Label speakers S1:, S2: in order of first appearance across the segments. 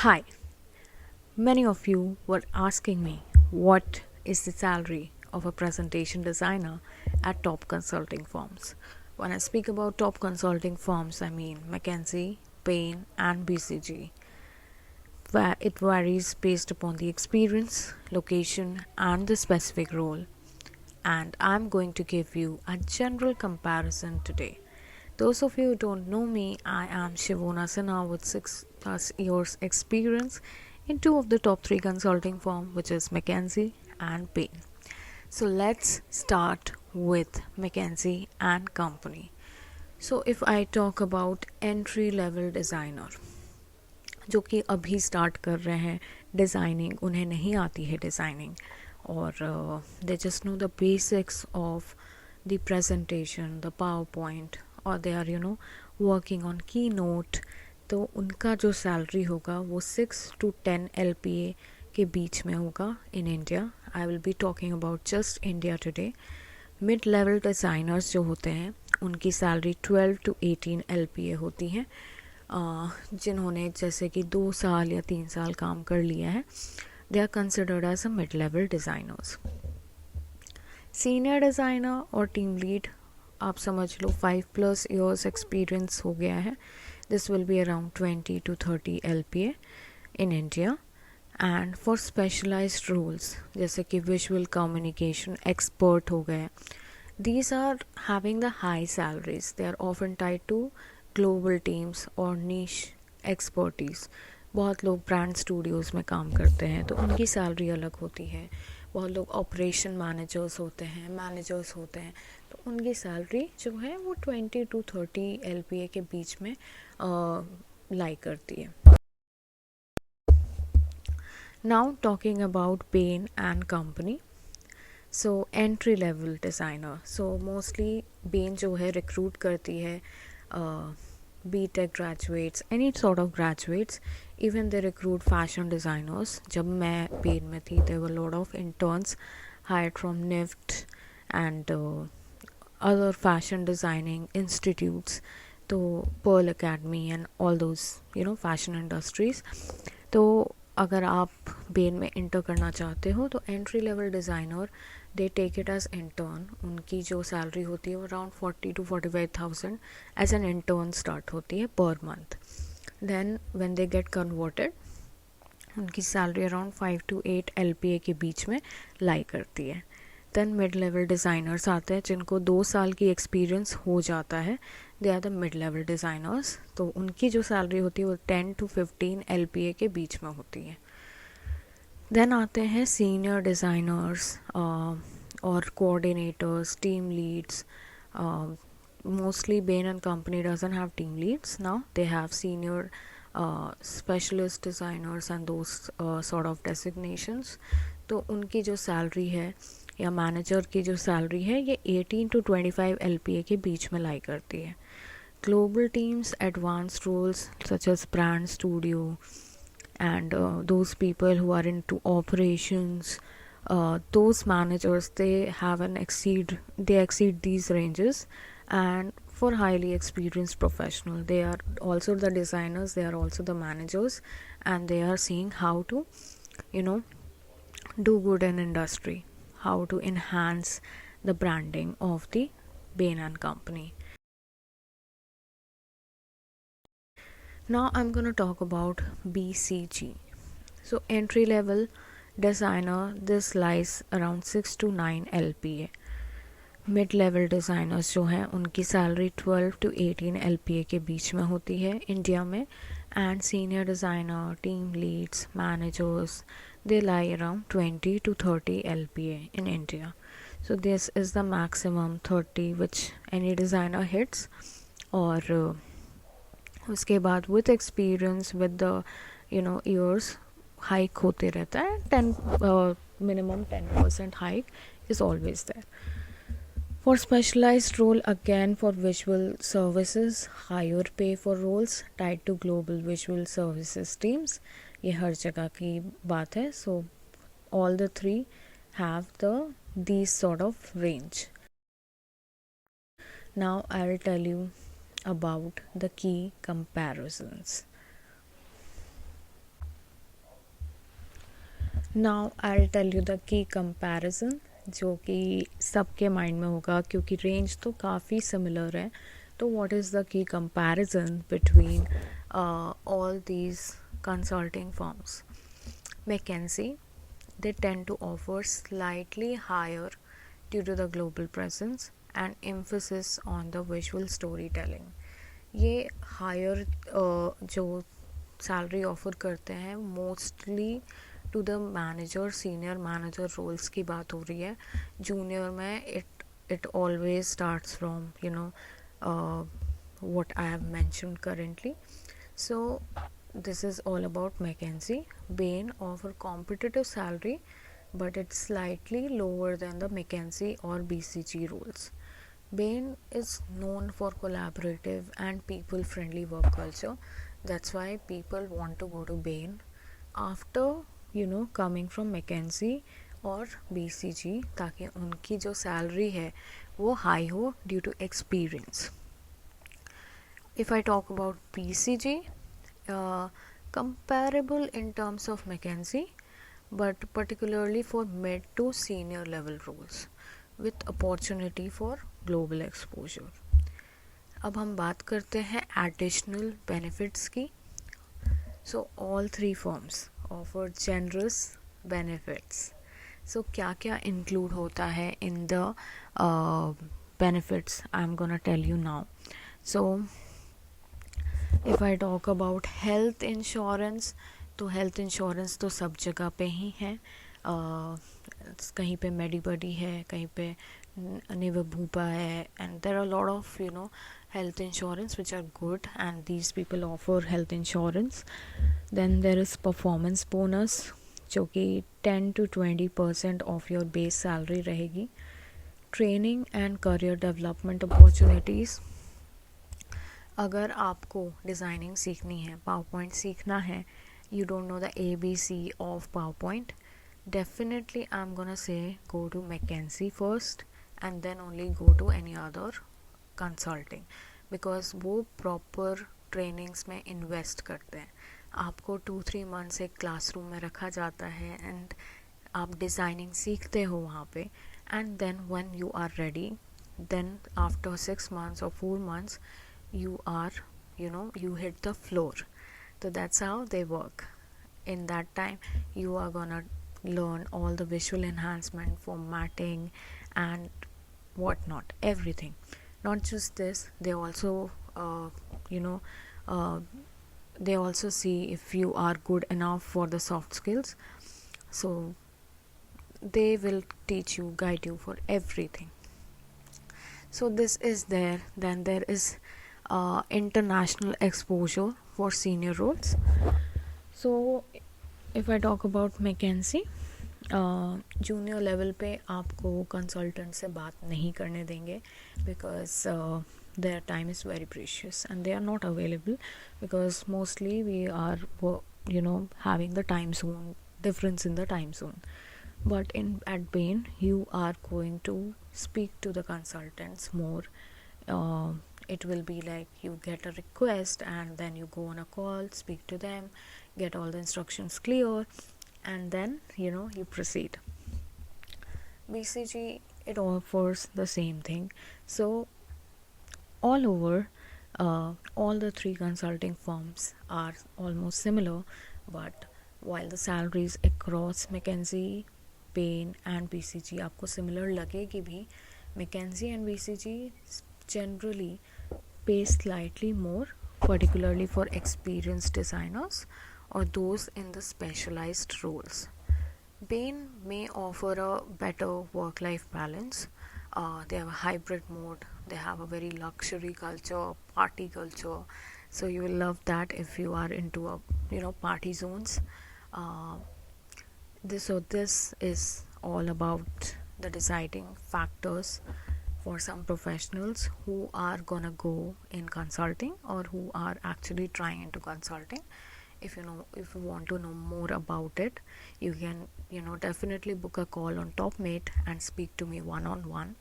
S1: Hi, many of you were asking me what is the salary of a presentation designer at top consulting firms. When I speak about top consulting firms, I mean McKinsey, Bain, and BCG. Where it varies based upon the experience, location, and the specific role. And I'm going to give you a general comparison today. Those of you who don't know me, I am Shivona Sinha with 6+ years experience in two of the top three consulting firms, which is McKinsey and Bain. So let's start with McKinsey and Company. So if I talk about entry level designer, जो कि अभी start कर रहे हैं designing, उन्हें नहीं आती है डिज़ाइनिंग और they just know the basics of the presentation, the power point, और दे आर वर्किंग ऑन की नोट, तो उनका जो सैलरी होगा वो 6 to 10 LPA के बीच में होगा in India. I will be talking about just India today. Mid level designers जो होते हैं उनकी सैलरी 12 to 18 LPA होती है. जिन्होंने जैसे कि 2 साल या 3 साल काम कर लिया है, they are considered as a mid level designers. Senior designer और टीम लीड आप समझ लो 5+ years एक्सपीरियंस हो गया है. This will be around 20 to 30 LPA in India. And for specialised roles जैसे कि विजुअल कम्युनिकेशन एक्सपर्ट हो गए, these are having the high salaries. They are often tied to global teams और niche expertise. बहुत लोग ब्रांड स्टूडियोज़ में काम करते हैं तो उनकी सैलरी अलग होती है. बहुत लोग ऑपरेशन मैनेजर्स होते हैं, मैनेजर्स होते हैं, तो उनकी सैलरी जो है वो 20 to 30 LPA के बीच में लाई करती है. Now talking about Bain and Company. So entry level designer, so mostly Bain जो है रिक्रूट करती है BTech graduates, any sort of graduates. Even they recruit fashion designers. जब मैं बेन में थी there were lot of interns hired from NIFT and other fashion designing institutes, तो pearl academy and all those fashion industries. तो अगर आप Ben में inter करना चाहते हो तो entry level designer they take it as intern. उनकी जो सैलरी होती है वो around 40 to 45,000 as an intern start होती है per month. Then when they get converted उनकी सैलरी अराउंड 5 to 8 LPA के बीच में लाई करती है. देन मिड लेवल डिज़ाइनर्स आते हैं जिनको 2 साल की एक्सपीरियंस हो जाता है. They are the mid level designers. तो उनकी जो सैलरी होती है वो 10 to 15 LPA के बीच में होती है. देन आते हैं सीनियर डिज़ाइनर्स और coordinators, team leads. Mostly Bain and Company doesn't have team leads now. They have senior specialist designers and those sort of designations. तो उनकी जो सैलरी है या मैनेजर की जो सैलरी है ये 18 to 25 LPA के बीच में लाई करती है. Global teams, advanced roles such as brand studio and those people who are into operations, those managers, they exceed these ranges. And for highly experienced professional, they are also the designers, they are also the managers, and they are seeing how to do good in industry, how to enhance the branding of the Bain and Company. Now I'm going to talk about BCG. So entry level designer, this lies around 6 to 9 LPA. Mid level designers जो हैं उनकी salary 12 to 18 LPA के बीच में होती है India में. And senior designer, team leads, managers, they lie around 20 to 30 LPA in India. So this is the maximum 30 which any designer hits. और उसके बाद with experience with the years hike होते रहता है. 10 minimum 10% hike is always there. For specialized role, again for visual services, higher pay for roles tied to global visual services teams. ये हर जगह की बात है. So all the three have these sort of range. Now I'll tell you about the key comparisons. Now I tell you the key comparison, जो कि सबके mind में होगा क्योंकि रेंज तो काफ़ी सिमिलर है. तो what is the key comparison between all these consulting firms? McKinsey, they tend to offer slightly higher due to the global presence and emphasis on the visual storytelling. ये higher जो salary offer करते हैं mostly to the manager, senior manager roles की बात हो रही है. Junior में it always starts from what I have mentioned currently. So this is all about McKinsey. Bain offer competitive salary, but it's slightly lower than the McKinsey or BCG roles. Bain is known for collaborative and people-friendly work culture. That's why people want to go to Bain after coming from McKinsey और BCG, ताकि उनकी जो salary है वो high हो due to experience. If I talk about BCG, comparable in terms of McKinsey, but particularly for mid to senior level roles with opportunity for global exposure. अब हम बात करते हैं additional benefits की. So all three firms offer generous benefits. So क्या क्या include होता है in the benefits? I'm gonna tell you now. So if I talk about health insurance, तो हेल्थ इंश्योरेंस तो सब जगह पे ही है. कहीं पे मेडिबडी है, कहीं पे निवभूपा है, and there are lot of health insurance which are good and these people offer health insurance. Then there is performance bonus, जो कि 10-20% ऑफ योर बेस सैलरी रहेगी. Training and career development opportunities. अगर आपको डिज़ाइनिंग सीखनी है, PowerPoint सीखना है, you don't know the ABC of PowerPoint, definitely I am gonna say go to McKinsey first and then only go to any other consulting, because वो proper trainings में invest करते हैं. आपको 2-3 months एक classroom में रखा जाता है एंड आप डिज़ाइनिंग सीखते हो वहाँ पे, and then when you are ready, then after 6 months or 4 months you are you hit the floor. So that's how they work. In that time you are gonna learn all the visual enhancement, formatting and whatnot, everything. Not just this, they also they also see if you are good enough for the soft skills, so they will teach you, guide you for everything. So this is there. Then there is international exposure for senior roles. So if I talk about McKinsey, junior level पे आपको consultant से बात नहीं करने देंगे, because their time is very precious and they are not available, because mostly we are having the time zone difference in the time zone. But at Bain you are going to speak to the consultants more. It will be like you get a request and then you go on a call, speak to them, get all the instructions clear, and then you proceed. BCG, it offers the same thing. So all over, all the three consulting firms are almost similar, but while the salaries across McKinsey, Bain and BCG आपको similar लगेगी भी, McKinsey and BCG generally pay slightly more, particularly for experienced designers or those in the specialized roles. Bain may offer a better work-life balance. They have a hybrid mode. They have a very luxury culture, party culture. So you will love that if you are into a party zones. This is all about the deciding factors for some professionals who are gonna go in consulting or who are actually trying into consulting. If you want to know more about it, you can definitely book a call on TopMate and speak to me one-on-one,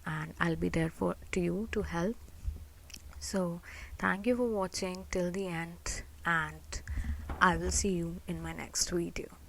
S1: and I'll be there to you to help. So thank you for watching till the end, and I will see you in my next video.